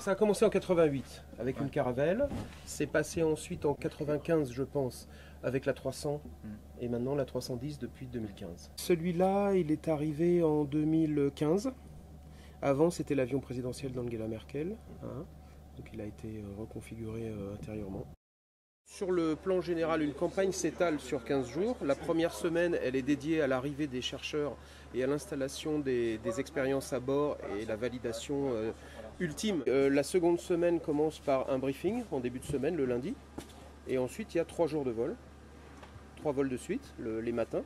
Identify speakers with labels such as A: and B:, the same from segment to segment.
A: Ça a commencé en 88 avec une Caravelle. C'est passé ensuite en 95, je pense, avec la 300. Et maintenant la 310 depuis 2015. Celui-là, il est arrivé en 2015. Avant, c'était l'avion présidentiel d'Angela Merkel. Hein. Donc il a été reconfiguré intérieurement. Sur le plan général, une campagne s'étale sur 15 jours. La première semaine, elle est dédiée à l'arrivée des chercheurs et à l'installation des expériences à bord et la validation ultime. La seconde semaine commence par un briefing en début de semaine, le lundi. Et ensuite, il y a 3 jours de vol. 3 vols de suite, les matins.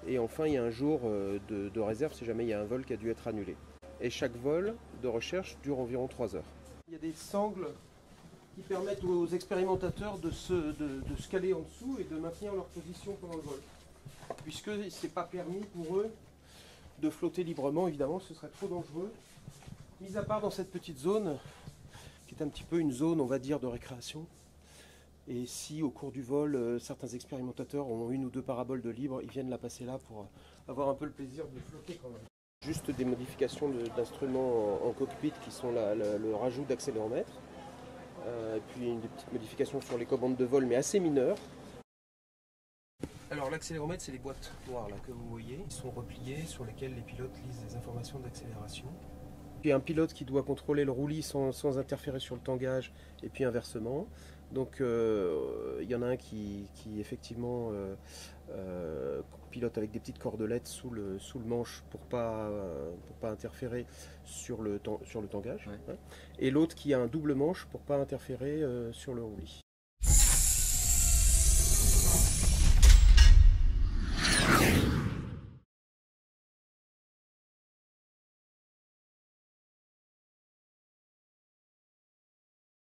A: Et enfin, il y a un jour de réserve si jamais il y a un vol qui a dû être annulé. Et chaque vol de recherche dure environ 3 heures. Il y a des sangles qui permettent aux expérimentateurs de se caler en dessous et de maintenir leur position pendant le vol. Puisque ce n'est pas permis pour eux de flotter librement, évidemment, ce serait trop dangereux. Mis à part dans cette petite zone, qui est un petit peu une zone, on va dire, de récréation. Et si au cours du vol, certains expérimentateurs ont 1 ou 2 paraboles de libre, ils viennent la passer là pour avoir un peu le plaisir de flotter quand même. Juste des modifications d'instruments en cockpit qui sont le rajout d'accéléromètre. Et puis une petite modification sur les commandes de vol, mais assez mineures. Alors l'accéléromètre, c'est les boîtes noires là que vous voyez. Ils sont repliés sur lesquels les pilotes lisent des informations d'accélération. Il y a un pilote qui doit contrôler le roulis sans interférer sur le tangage et puis inversement. Donc il y en a un qui effectivement pilote avec des petites cordelettes sous le manche pour pas interférer sur le tangage. Ouais. Hein, et l'autre qui a un double manche pour pas interférer sur le roulis.